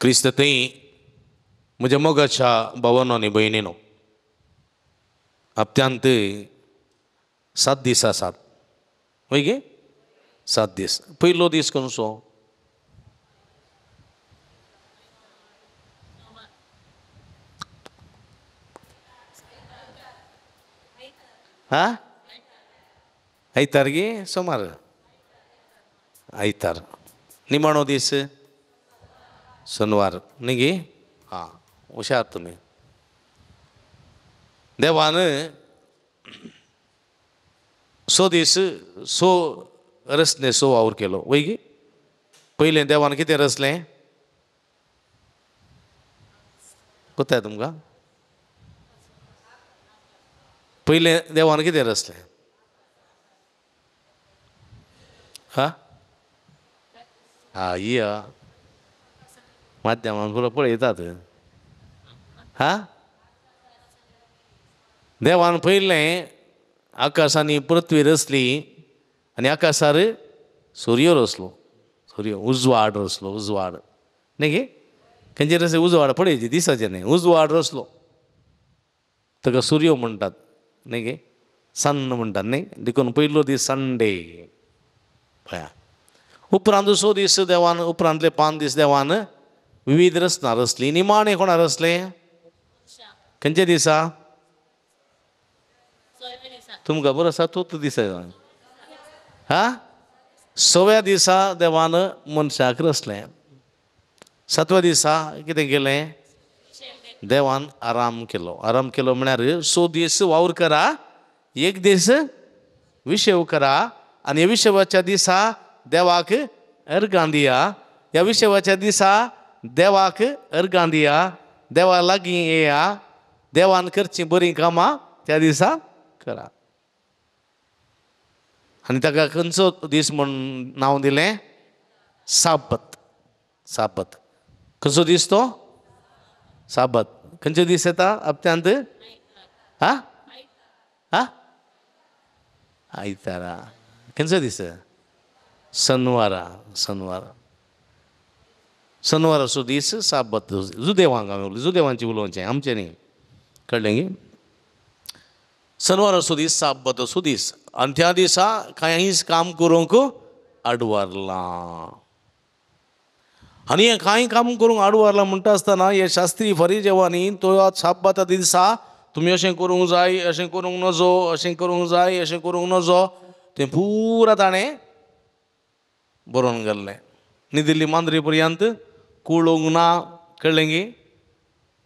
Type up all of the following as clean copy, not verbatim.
क्रिस्ततय म्हज्या मोगाच्या भावांनो आनी भयणींनो, हप्त्यांत 7 दीस आसात. वय गे 7 दीस. पयलो दीस खंयचो? हा, आयतार गे सोमार, आयतार. निमाणो दीस शेनवार न्ही गे. हां, हुशार तुमी. देवान 6 दीस 6 रचने 6 वावर केलो. वय गे. पयलें देवान कितें रचलें? कोताय तुमकां? पयलें देवान कितें रचलें? हा, या माध्यमान पुरो पळयतात. हा, देवान पयलें आकाशांनी पृथ्वी रचली आनी आकाशार सूर्य रचलो. सूर्य उजवाड रचलो. उजवाड न्ही गे. खंयचे रचले? उजवाड पळयचे दिसाचे न्ही. उजवाड रचलो. ताका सूर्य म्हणटात न्ही गे. सन म्हणटात न्ही. देखून पयलो दीस संडे. पळया. उपरांत 6 दीस देवान, उपरांतले 5 दीस देवान विविध रचना रचली. निमाणे कोणा रचले? खंयचे दिसा? तुमकां बरो आसा? तोच दिसा. हा, 6व्या दिसा देवान मनशाक रचलें. 7व्या दिसा कितें केलें? देवान आराम केलो. आराम केलो म्हळ्यार 6 दीस वावर करा, 1 दीस विशेव करा. आनी विशेवाच्या दिसा देवाक अर्गां दिया. ह्या विशेवाच्या दिसा देवाक अर्गां दिया. देवा लागीं येया. देवान करची बरीं कामां त्या दिसा करा. आनी ताका खंयचो दीस म्हूण नांव दिलें? साबत. साबत. खंयचो दीस तो? साबत. खंयचो दीस येता हप्त्यांत? हा, हा, आयतारा. खंयचो दीस? शेनवारा. शेनवार. शेनवाराचो दीस साबत. जुदेवांक हांवें जुदेवांचें उलोवचें, आमचें न्ही. कळ्ळें गे. शेनवाराचो दीस साबताचो दीस. आनी त्या दिसा कांयच काम करूंक आडवारलां. आनी हें कांय काम करूंक आडवारलां म्हणटा आसतना हे शास्त्री फरिजेवांनी तो साबता दिसा तुमी अशें करूंक जाय, अशें करूंक नजो, अशें करूंक जाय, अशें करूंक नजो, तें पुरा ताणें बरोवन घाल्लें. न्हिदिल्ली मांद्रे पर्यंत कुळोवंक ना. कळ्ळें गे.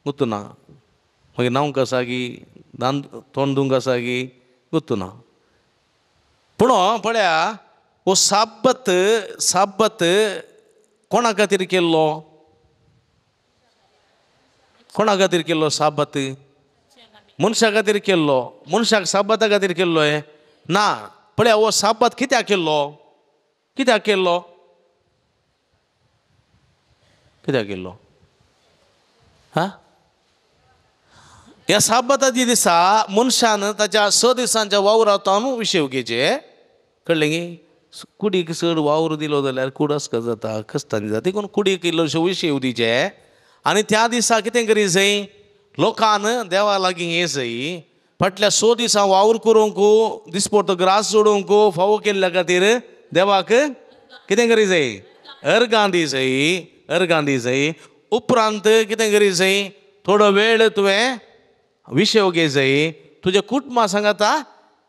गुर्तू ना. मागीर न्हांवंक आसा गी, तोंड धुवंक आसा गी, गुर्तू ना. पूण पळया, हो साबत साबत कोणा खातीर केल्लो? कोणा खातीर केल्लो साबत? मनशा खातीर केल्लो. मनशाक साबता खातीर केल्लो हे ना. पळया, हो साबत कित्याक केल्लो? कित्याक केल्लो? कित्याक केल्लो? हा, ह्या साबताच्या दिसा मनशान ताच्या 6 दिसांच्या वावरांतून विशेव घेवचे. कळ्ळें गे. कुडीक चड वावर दिलो जाल्यार कूड अस्क जाता, कस्तांनी जाता. देखून कुडीक इल्लोशो विशेव दिचे. आनी त्या दिसा कितें करी जाय? लोकान देवा लागीं ये जाय. फाटल्या 6 दिसां वावर करूंक, दिसपडटो ग्रास जोडूंक फावो केल्ल्या खातीर देवाक कितें करी जाय? अर्गां दी जाय. अर्गां दी जाय. उपरांत कितें करी जाय? थोडो वेळ तुवें विशेव घे जाय. तुज्या कुटुंबा सांगाता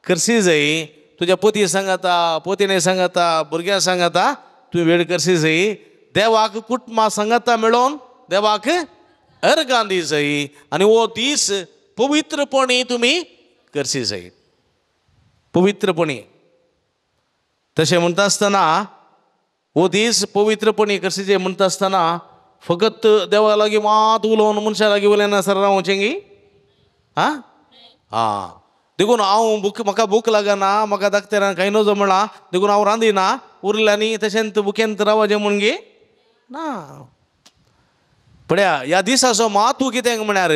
करची जाय. तुज्या पती सांगाता, पत्नी सांगाता, भुरग्यां सांगाता तुवें वेळ करची जाय. देवाक कुटुंबा सांगाता मेळोन देवाक अर्गां दी जाय. आनी हो दीस पवित्रपणी तुमी करची जाय. पवित्रपणी. तशें म्हणटा आसतना हो दीस पवित्रपणी करची जाय म्हणटा आसतना फकत देवा लागीं मात उलोवन मनशा लागीं उलयनासतना रावचें गी. हा, हां. देखून हांव म्हाका भूक लागना, म्हाका धाकटेरां कांय नजो म्हणा, देखून हांव रांदिना, उरल्यांनी तशेंच भुकेंत रावचें म्हूण गे ना. पळया, ह्या दिसाचो म्हत्व कितें म्हळ्यार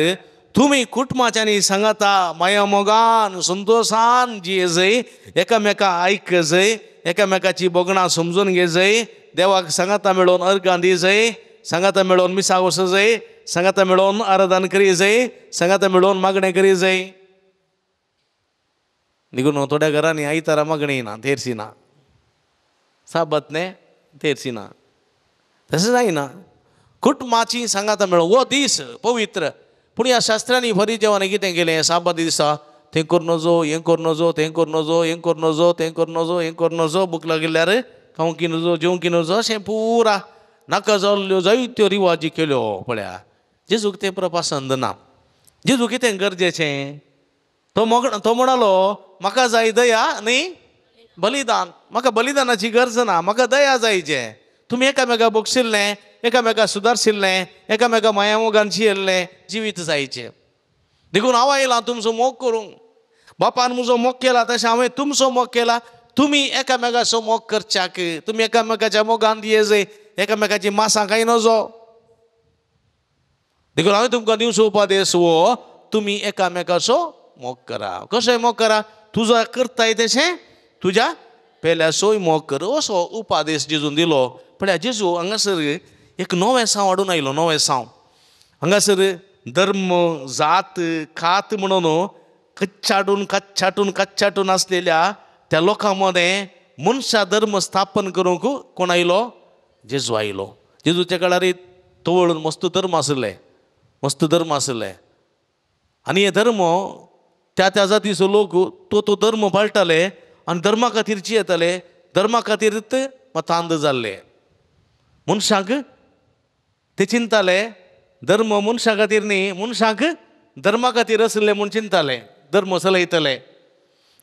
तुमी कुटुंबाच्यांनी सांगाता माया मोगान संतोशान जिये जाय. एकामेका आयक जाय. एकामेकाची बोगणां समजून घे जाय. देवाक सांगाता मेळोन अर्गां दी जाय. सांगाता मेळोन मिसाक वच जाय, सांगाता मेळोन आराधन करी जाय, सांगाता मेळोन मागणें करी जाय. देखून थोड्या घरांनी आयतारा मागणी ना, तेरशी ना, साबत ने तेरशी ना, तशें जायना. कुटुंबाची सांगाता मेळो वो दीस पवित्र. पूण ह्या शास्त्रांनी फरिजेवांनी कितें केलें, साबत दिसा तें कर नजो, हें कर नजो, तें कर नजो, हें कर नजो, तें कर नजो, हें कर नजो, भूक लागिल्ल्यार खावंकी नजो, जेवंकी नजो, अशें पुरा नाका जाल्ल्यो जायत्यो रिवाजी केल्यो पळया. जेजूक तें प्रपसंद ना. जेजू कितें गरजेचें, तो म्हणलो म्हाका जाय दया न्ही बलिदान. म्हाका बलिदानाची गरज ना, म्हाका दया जायचें. तुमी एकामेका बक्षिल्लें, एकामेका सुदारशिल्लें, एकामेका मायामोगान जियेल्लें जिवीत जायचें. देखून हांव आयलां तुमचो मोग करूंक. बापान म्हजो मोग केला तशें हांवें तुमचो मोग केला. तुमी एकामेकाचो मोग करच्याक, तुमी एकामेकाच्या मोगान दिये, एकामेकाची मासां खाय नजो. देखून हांवें तुमकां दिवचो उपादेश वो, तुमी एकामेकाचो मोग करा. कशें मोग करा, तुजो करताय तशें तुज्या पेल्याचोय मोग कर, असो उपादेश जेजून दिलो. पळया जेजू हांगासर एक नवें सांव हाडून आयलो, नवें सांव. हांगासर धर्म जात खात म्हणून कच्चाटून आसलेल्या त्या लोकां मदें मनशा धर्म स्थापन करूंक कोण आयलो, जेजू आयलो. जेजूच्या काळार तवळून मस्त धर्म आसले, आनी हे धर्म त्या जातीचो लोक तो धर्म पाळटाले आनी धर्मा खातीर जियेताले, धर्मा खातीरच मतांध जाल्ले. मनशाक ते चिंताले धर्म मनशा खातीर न्ही, मनशाक धर्मा खातीर आसले म्हूण चिंताले, धर्म चलयतले.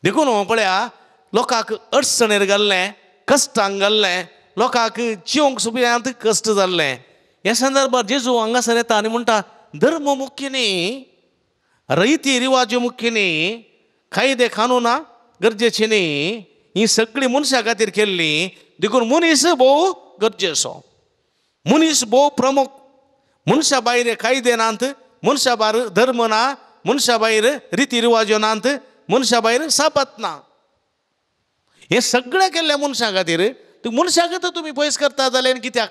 देखून पळया लोकांक अडचणेर घाल्लें, कश्टांक घाल्लें, लोकांक जिवंक सुद्दां कश्ट जाल्ले. ह्या संदर्भात जेजू हांगासर येता आनी म्हणटा धर्म मुख्य न्ही, रीती रिवाज मुख्य न्ही, कायदे कानुना गरजेची न्ही, ही सगळी मनशा खातीर केल्ली. देखून मनीस भोव गरजेचो, मनीस भोव प्रमुख. मनशा भायर कायदे नात, मनशा भायर धर्म ना, मनशा भायर रिती रिवाज्यो नात, मनशा भायर साबत ना. हे सगळें केल्लें मनशा खातीर. मनशाक तुमी पयस करता जाल्यार कित्याक,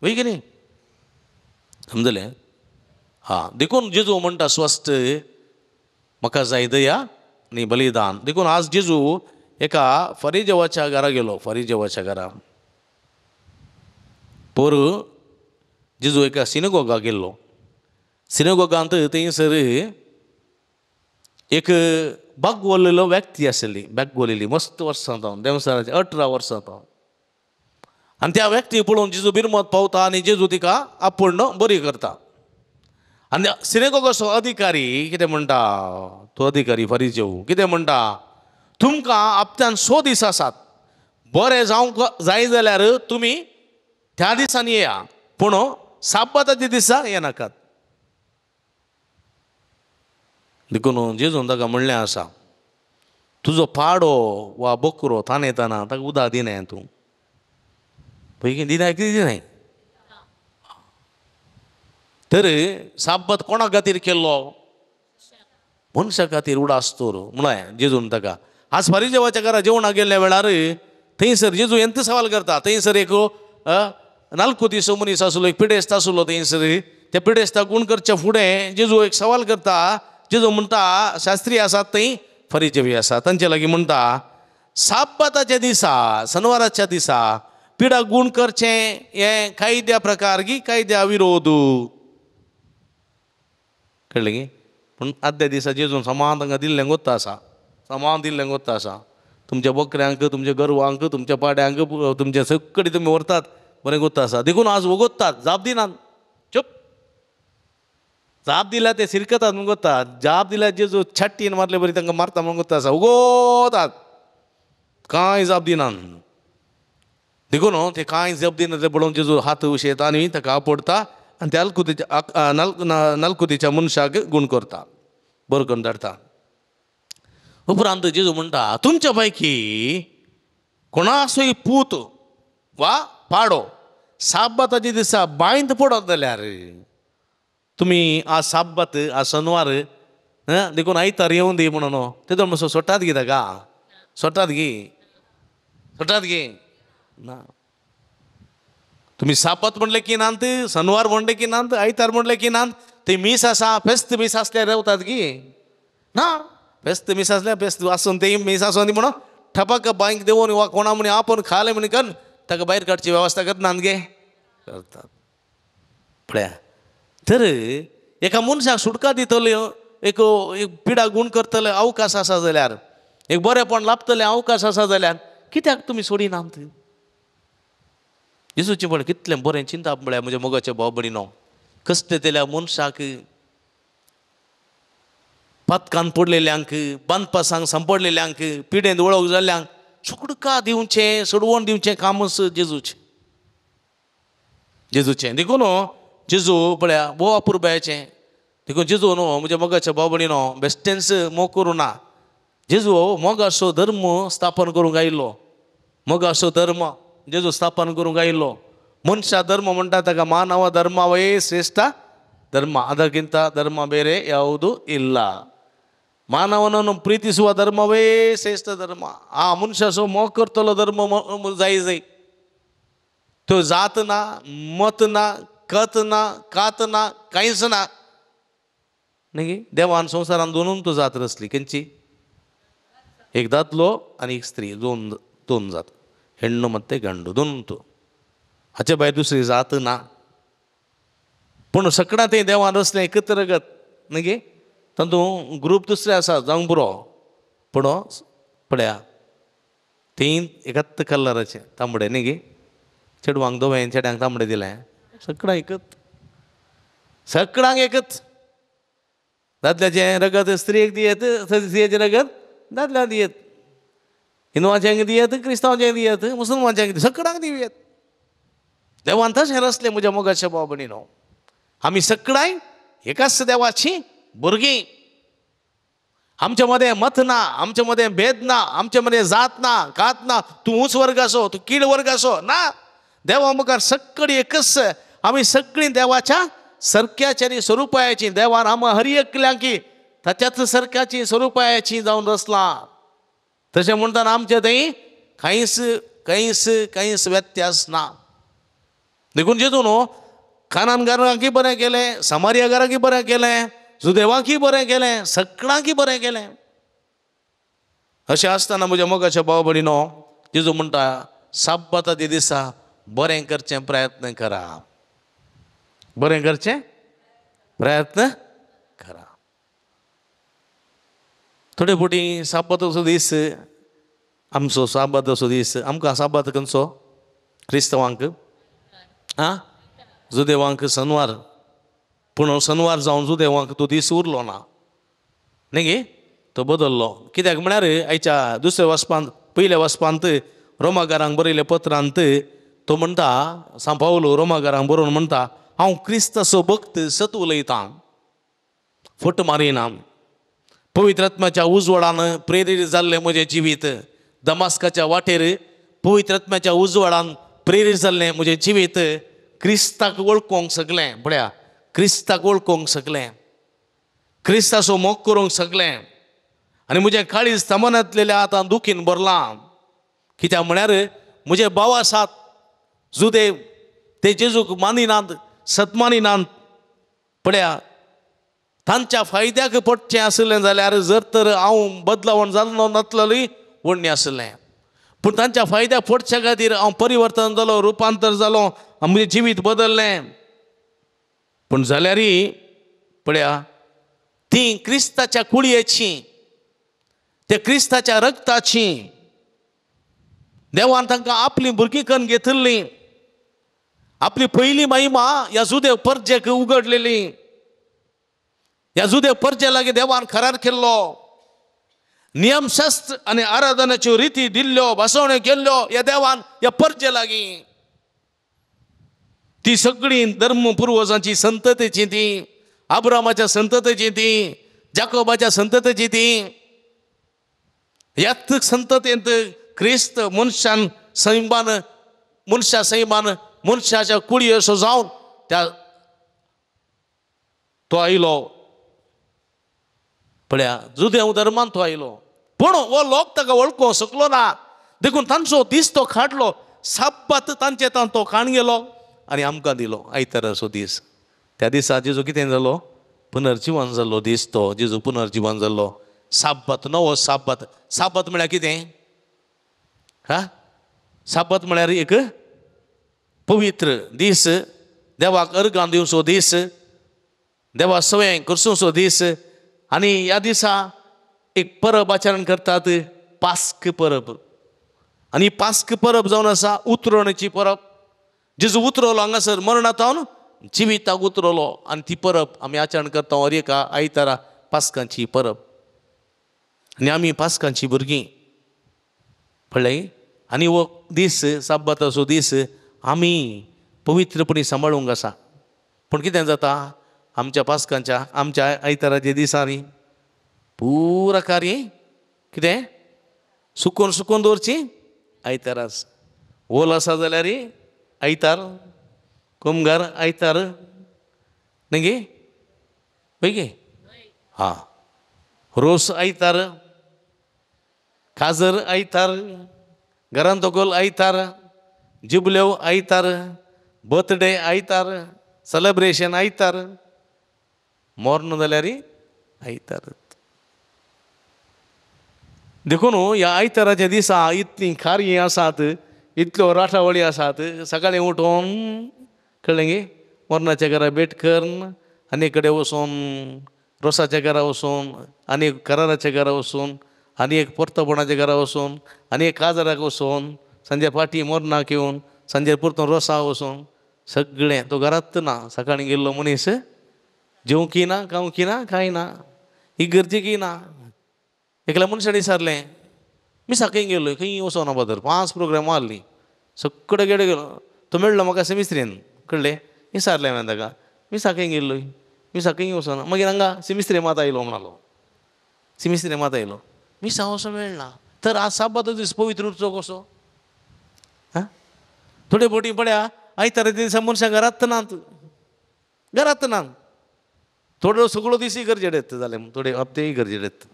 वय की न्ही, समजलें. हां, देखून जेजू म्हणटा स्वस्थ म्हाका जाय दया न्ही बलिदान. देखून आज जेजू एका फरिजेवाच्या घरा गेलो, फरिजेवाच्या घरा. पर जेजू एका सिनेगोगाक गेल्लो. सिनेगोगांत थंयसर एक बागवलेलो व्यक्ती आसली, बागवलेली मस्त वर्सां जावन, देवसाराची 18 वर्सां जावन. आनी त्या व्यक्ती पळोवन जेजू बिरमत पावता आनी जेजू तिका आपूण बरी करता. आनी सिनेगोगाचो अधिकारी कितें म्हणटा, तो अधिकारी फरिजेव कितें म्हणटा, तुमकां हप्त्यान 100 दीस आसात, बरें जावंक जाय जाल्यार तुमी त्या दिसांनी येया, पूण साबताच्या दिसा येनाकात. देखून जेजून ताका म्हणलें आसा, तुजो पाडो वा बकरो ताणयतना ताका उदक दिनाय तूं. पळय दिनाय कितें दिनाय. तर साबत कोणा खातीर केल्लो, मनशा खातीर उडासतोर म्हळें जेजून ताका. आज फरिजेवाच्या घरा जेवणाक गेल्ल्या वेळार थंयसर जेजू एंत सवाल करता. थंयसर एक 4 दीस मनीस आसलो, एक पिडेस्त आसलो थंयसर. त्या पिडेस्ताक गुण करच्या फुडें जेजू एक सवाल करता. जेजू म्हणटा शास्त्री आसात थंय, फरिजेवी आसा, तांचे लागीं म्हणटा साबताच्या दिसा, शनवाराच्या दिसा पिडाक गुण करचें हें कायद्या प्रकार की कायद्या विरोध. कळ्ळें गी. पूण आदल्या दिसा जेजून समान तांकां दिल्लें गोत्ता आसा, समान दिल्लें गोत्ता आसा. तुमच्या बकऱ्यांक, तुमच्या गोरवांक, तुमच्या पाड्यांक, तुमच्या सगळी तुमी व्हरतात, बरें गोत्ता आसा. देखून आज वगोत्तात, जाप दिनात, चुप. जाप दिल्यार ते सिरकतात म्हूण गोत्तात, जाप दिल्यार जेजू छाट्टीन मारले बरी तांकां मारता म्हूण गोत्ता आसा. उगोतात, कांय जाप दिनात. देखून ते कांय जाप दिना ते पळोवन जेजू हात उशेता आनी ताका आपडटा आनी त्या नलकुतीच्या मनशाक गुण करता, बरो करून धाडटा. उपरांत जेजू म्हणटा तुमच्या पैकी कोणाचोय पूत वा पाडो साबताच्या दिसा बांयंत पडत जाल्यार तुमी आज साबत, आज शनवार देखून आयतार येवं दी म्हणून तेदो मातसो सोटात गी ताका, सोटात गी ना. तुम्ही सापत म्हणले की नांत, सणवार म्हणले की नांत, आयतार म्हणले की नांत, ते मीस असा फेस्त मीस असल्या रावतात की ना, फेस्त मीस असल्या फेस्त असून ते मीस असून म्हणून ठपाक बांक देऊन वा कोणा म्हणे आपण खाले म्हणे कर ताका बाहेर काढची व्यवस्था करत नांद गे करतात पळया. तर एका मनशाक सुटका दितले एक पिडा गुण करतले अवकाश आसा जाल्यार, एक बरेपण लाभतले अवकाश आसा जाल्यार कित्याक तुमी सोडिनात? येसूचे पण कितले बरें चिंता म्हळ्यार म्हज्या मोगाच्या भाव भयणीनो, कश्ट तेल्या मनशाक, पदकान पडलेल्यांक, बांदपासांक सांपडलेल्यांक, पिडेंत वळख जाल्ल्यांक सुटका दिवचें, सोडवण दिवचें कामच जेजूचें देखून जेजू पळया भोव अपुरबायेचें. देखून जेजू न्हू म्हज्या मोगाच्या भाव भयणीनो बेस्टेन्स मोग करूं ना. जेजू मोगाचो धर्म स्थापन करूंक आयिल्लो, मोगाचो धर्म जेजू स्थापन करूंक आयिल्लो. मनशा धर्म म्हणटा ताका ಮಾನವ ಧರ್ಮವೇ ಶ್ರೇಷ್ಠ ಧರ್ಮ, ಅದಕ್ಕಿಂತ ಧರ್ಮ ಬೇರೆ ಯಾವುದೂ ಇಲ್ಲ. ಮಾನವನನ್ನು ಪ್ರೀತಿಸುವ ಧರ್ಮವೇ ಶ್ರೇಷ್ಠ ಧರ್ಮ. ಆ ಮನುಷ್ಯ मोग करतलो धर्म जाय तो जात ना, मत ना, कत ना, कात ना, कांयच ना. न्ही देवान संवसारान दोनूच तो जात रचली. खंयची? एक दादलो आनी एक स्त्री, दोन जात, ಹೆಣ್ಣು ಮತ್ತೆ ಗಂಡು दोन. हाचे भायर दुसरी जात ना. पूण सगळ्यां तें देवान रचलें एकत्रगत न्ही. तातूंत ग्रूप दुसरे आसा जावंक पुरो, पूण पळया तीन एकच कलराचे तांबडे न्ही. चेडवांक धवें, चेड्यांक तांबडें दिलें, सगळ्यांक एकच, सगळ्यांक एकच. दादल्याचें रगत स्त्रीक दियेत, स्त्रियेचें रगत दादल्याक दियेत, हिंदुवांच्यांक दियेत, क्रिस्तांवांच्यांक दियेत, मुसलमानांच्यांक दियेत, सगळ्यांक दिवयेत. देवान तशें रचलें म्हज्या मोगाच्या भाव भयणीनो. आमी सगळ्यां एकाच देवाची भुरगीं. आमचे मदें मत ना, आमचे मदें भेद ना, आमचे मदें जात ना, कात ना, तूं उंच वर्गाचो, तूं कीड वर्गाचो ना. देवा मुखार सगळीं एकच. आमी सगळीं देवाच्या सरक्याची आनी स्वरुपायाची. देवान आमकां हर एकल्यांक की ताच्याच सरक्याची स्वरुपायाची जावन रचलां. तशें म्हणटाना आमचे थंय कांयच व्यत्यास ना. देखून जेजू न्हू कानानगारांकय बरें केलें, समारियागारांकय बरें केलें, जुदेवांकय बरें केलें, सगळ्यांकय बरें केलें. अशें आसतना म्हज्या मोगाच्या भाव भयणीनो जेजू म्हणटा साब्बाताच्या दिसा बरें करचें प्रयत्न करा, बरें करचें प्रयत्न करा. थोडे फावटी साब्बाताचो दीस आमचो साब्बाताचो दीस आमकां साब्बात खंयचो? क्रिस्तांवांक जुदेवांक सनवार. पूण सनवार जावन जुदेवांक तो दीस उरलो ना न्ही, तो बदल्लो. कित्याक म्हळ्यार आयच्या दुसऱ्या वचपांत, पयल्या वचपांत रोमाकारांक बरयल्या पत्रांत तो म्हणटा, सांत पावलो रोमाकारांक बरोवन म्हणटा, हांव क्रिस्ताचो भक्त सत उलयतां, फट मारिना. पवित्र आत्म्याच्या उजवाडान प्रेरीत जाल्लें म्हजें जिवीत. दमास्काच्या वाटेर पवित्र आत्म्याच्या उजवाडान प्रेरीत जाल्लें म्हजें जिवीत. क्रिस्ताक वळखूंक शकलें. पळया क्रिस्ताक वळखूंक शकलें, क्रिस्ताचो मोग करूंक शकलें. आनी म्हजें काळीज तमनांतलेलें आतां दुखीन भरलां. कित्याक म्हळ्यार म्हजे भाव आसात जुदेव, ते जेजूक मानिनात, सतमानिनात. पळया तांच्या फायद्याक पडचें आसलें जाल्यार जर तर हांव बदलावण जाल्लो नासलोय वडणी आसलें. पूण तांच्या फायद्याक पडच्या खातीर हांव परिवर्तन जालो, रुपांतर जालो, म्हजें जिवीत बदललें. पूण जाल्यारय पळया ती क्रिस्ताच्या कुळयेची, त्या क्रिस्ताच्या रक्ताची. देवान तांकां आपली भुरगीं करून घेतिल्ली. आपली पयली महिमा ह्या जुदेव परजेक उगडलेली. ह्या जुदेव परजे लागीं देवान करार केल्लो. नियमशास्त्र आनी आराधनाच्यो रिती दिल्ल्यो, बसवण्यो केल्ल्यो ह्या देवान ह्या परजे लागीं. ती सगळीं धर्म पुर्वजांची संततेची, ती अब्रामाच्या संततेची, ती जाकोबाच्या संततेची, ती ह्याच संततेंत क्रिस्त मनशान सैमान, मनशा सैमान मनशाच्या कुळी असो जावन त्या तो आयलो. पळया जुदेव धर्मान तो आयलो. पूण हो लोक ताका वळखूंक शकलो ना. देखून तांचो दीस तो काडलो. साब्बात तांचे तो काण गेलो. आनी आमकां दिलो आयताराचो दीस. त्या दिसा जेजू कितें जालो? पुनर्जीवन जाल्लो दीस तो. जेजू पुनर्जीवन जाल्लो. साब्बत, नवो साब्बत. साब्बत म्हळ्यार कितें? साब्बत म्हळ्यार एक पवित्र दीस, देवाक अर्गां दिवचो दीस, देवा सवय करचो दीस. आनी ह्या दिसा एक परब आचरण करतात, पास्क परब. आनी पास्क परब जावन आसा उतरणेची परब. जेजू उतरलो हांगासर मरणांतल्यान जिविताक उतरलो आनी ती परब आमी आचरण करता हर एका आयतारा, पास्कांची परब. आनी आमी पास्कांची भुरगीं पळय. आनी हो दीस साब्बाताचो दीस आमी पवित्रपणी सांबाळूंक आसा. पूण कितें जाता आमच्या पास्कांच्या आमच्या आयताराच्या दिसांनी पुरा कार्य कितें सुकोवन सुकोवन दवरची आयतारास. ओल आसा जाल्यार आयतार, कुमगार आयतार न्ही गे पळय गे. हां, रोस आयतार, काजर आयतार, घरांतोगोल आयतार, जुबल्यो आयतार, बर्थडे आयतार, सेलेब्रेशन आयतार, मोर्न जाल्यार आयतार. देखून ह्या आयताराच्या दिसा इतलीं कार्य आसात, इतल्यो राठावळी आसात. सकाळीं उठोन कळ्ळें गे मोर्नाच्या घरा भेट करून, आनी कडेन वचून रोसाच्या घरा वचून, आनी कराराच्या घरा वचून, आनी एक पोर्तपणाच्या घरा वचून, आनी एक काजराक वचून, सांजे फाटी मोर्नाक येवन, सांजे परतून रोसा वचून सगळें. तो घरांत ना. सकाळीं गेल्लो मनीस जेवंकी ना, खावंकी ना, कांय ना, इगर्जेकी ना. एकल्या मनशान विचारलें, मी साखळीं गेलोय खंय वचोना बदर, 5 प्रोग्राम मारली, सगळे गेडे गेलो. तो मेळ्ळो म्हाका सेमिस्त्रेन. कळ्ळें? विचारलें हांवें ताका, मी साखळीं गेल्लोय, मी साखळीं वचोना. मागीर हांगा सिमिस्त्रे मात आयलो म्हणालो. सिमिस्त्रे मात आयलो, मी वचो मेळना. तर आज साब्बातो दीस पवित्र उरचो कसो? थोडे बोटी पळया आयताराच्या दिसा मनशां घरांत नात, घरांत नात. थोडो सगळो दिसूय गरजेचे येता जाले, थोडे हप्तेय गरजेचे येता.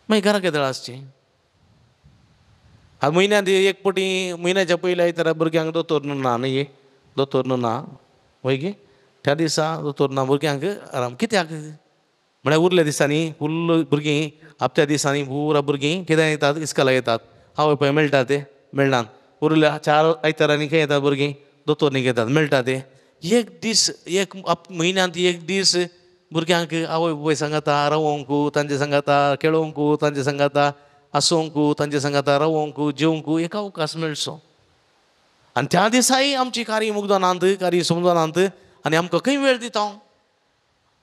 मागीर घरा केदळ आसची. आज म्हयन्यांत एक पटी म्हयन्याच्या पयले आयतारा भुरग्यांक दोतोर ना न्ही, दोतोर ना वय गे. त्या दिसा दोतोर ना भुरग्यांक आराम. कित्याक म्हळ्यार उरल्या दिसांनी फुल्ल भुरगीं हप्त्या दिसांनी पुरा भुरगीं कितें येतात, इस्कॉलाक येतात. आवय बापूय मेळटा ते मेळनात. उरल्या 4 आयतारांनी खंय येतात भुरगीं, दोतोरनीक येतात, मेळटा ते. एक दीस एक म्हयन्यांत एक दीस भुरग्यांक आवय बापूय सांगाता रावोंकू, तांचे सांगाता खेळोंकू, तांचे सांगाता आसोंकू, तांचे सांगाता रावोंकू, जेवंकू एक अवकाश मेळचो. आनी त्या दिसाय आमची कार्य मुग्दनांत, कार्य समजनांत, आनी आमकां खंय वेळ दिता.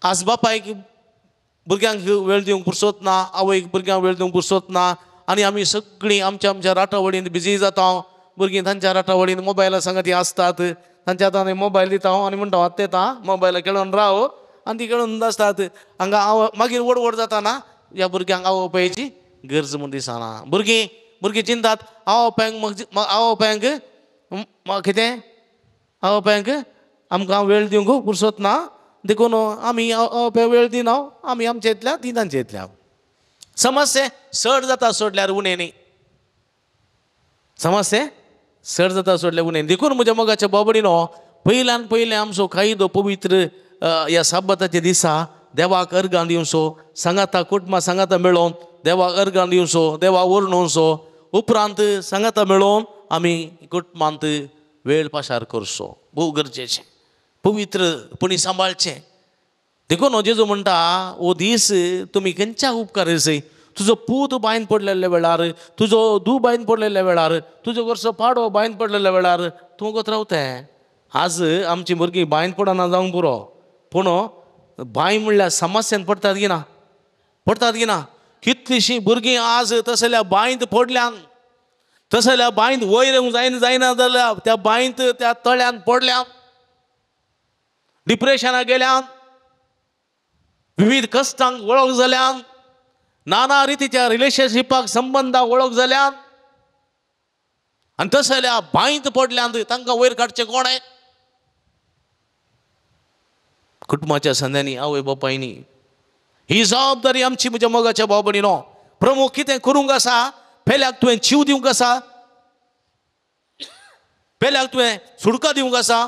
आज बापायक भुरग्यांक वेळ दिवंक पुरसोत ना, आवयक भुरग्यांक वेळ दिवंक पुरसोत ना, आनी आमी सगळीं आमच्या आमच्या राठावळींत बिजी जाता. भुरगीं तांच्या राठावळींत मोबायला सांगाती आसतात, तांच्या हातांत मोबायल दिता आनी म्हणटा येता मोबायला खेळोन राव, आनी ती खेळून आसतात. हांगा मागीर वडवड जाता ना, ह्या भुरग्यांक आवय बापायची गरज म्हूण दिसना. भुरगीं चिंतात आवय बापायक कितें आवय बापायक आमकां वेळ दिवंक पुरसोत ना, देखून आमी आवय बापायक वेळ दिना, आमी आमच्या इतल्या ती तांच्या इतल्या. समस्या चड जाता सोडल्यार उणें न्ही. समस्या चड जाता सोडल्यार उणें. देखून म्हज्या मोगाच्या बाबडीनो, पयल्यान पयलें आमचो कायदो पवित्र ह्या साब्बाताच्या दिसा देवाक अर्गां दिवचो, सांगाता कुटुंबां सांगाता मेळोन देवाक अर्गां दिवचो, देवा वर्णोवचो. उपरांत सांगाता मेळोन आमी कुटुंबांत वेळ पाशार करचो. भोव गरजेचें, पवित्रपणी सांबाळचें. देखून जेजू म्हणटा हो दीस तुमी खंयच्या उपकार करचय. तुजो पूत बायन पडलेल्या वेळार, तुजो धूव बायन पडलेल्या वेळार, तुजो घरचो पाडो बायन पडलेल्या वेळार तूं वगत रावतें. आज आमची भुरगीं बायन पडना जावंक पुरो, पूण बाय म्हणल्यार समस्यान पडटात की ना, पडटात की ना. कितलींशीं भुरगीं आज तसल्या बांयत पडल्यान, तसल्या बांयत वयर येवंक जायना जाल्यार त्या बांयत त्या तळ्यान पडल्यान, डिप्रेशनाक गेल्यान, विविध कश्टांक वळख जाल्यान, नाना रितीच्या रिलेशनशिपाक संबंधाक वळख जाल्यान, आनी तसल्या बांयत पडल्यान तांकां वयर काडचें कोण आहे? कुटुंबाच्या संद्यांनी आवय बापायनी ही जबाबदारी आमची. म्हज्या मोगाच्या भाव भयणीनो, प्रमुख कितें करूंक आसा, पेल्याक तुवें जीव दिवंक आसा, पेल्याक तुवें सुडका दिवंक आसा,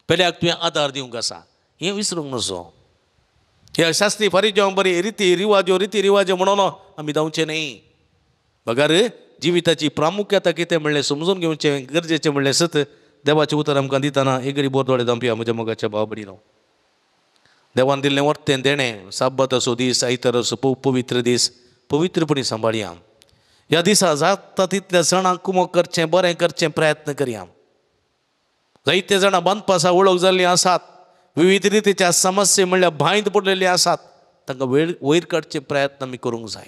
पेल्याक तुवें आदार दिवंक आसा, हें विसरूंक नजो. हे शास्त्री फारीक जावंक बरी रिती रिवाज्यो म्हणून आमी जावचे न्ही. बगार जिविताची प्रामुख्यता कितें म्हणलें समजून घेवचें गरजेचें म्हणलें सत देवाचें उतर आमकां दितना एक घडी बोर दोळे दामया म्हज्या मोगाच्या भाव भयणीनो. देवान दिल्लें वर्तें देणें साब्बत असो दीस, आयतार असो पवित्र दीस पवित्रपणी सांबाळया. ह्या दिसा जाता तितल्या जाणांक कुमोक करचें, बरें करचें प्रयत्न करया. जायते जाणां बांदपासा वळख जाल्लीं आसात, विविध रितीच्या समस्ये म्हणल्यार भायंत पडलेली आसात, तांकां वयर काडचे प्रयत्न आमी करूंक जाय.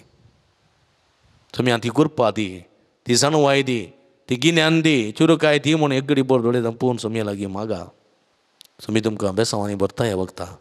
तुमी ती कृपा दी, ती जाणवाय दी, ती गिन्यान दी, चुरकाय दी म्हणून एक घडी बोर दोळे पळोवन सोमये लागीं मागा. सोमी तुमकां बेसांवांनी भरता ह्या वखदां.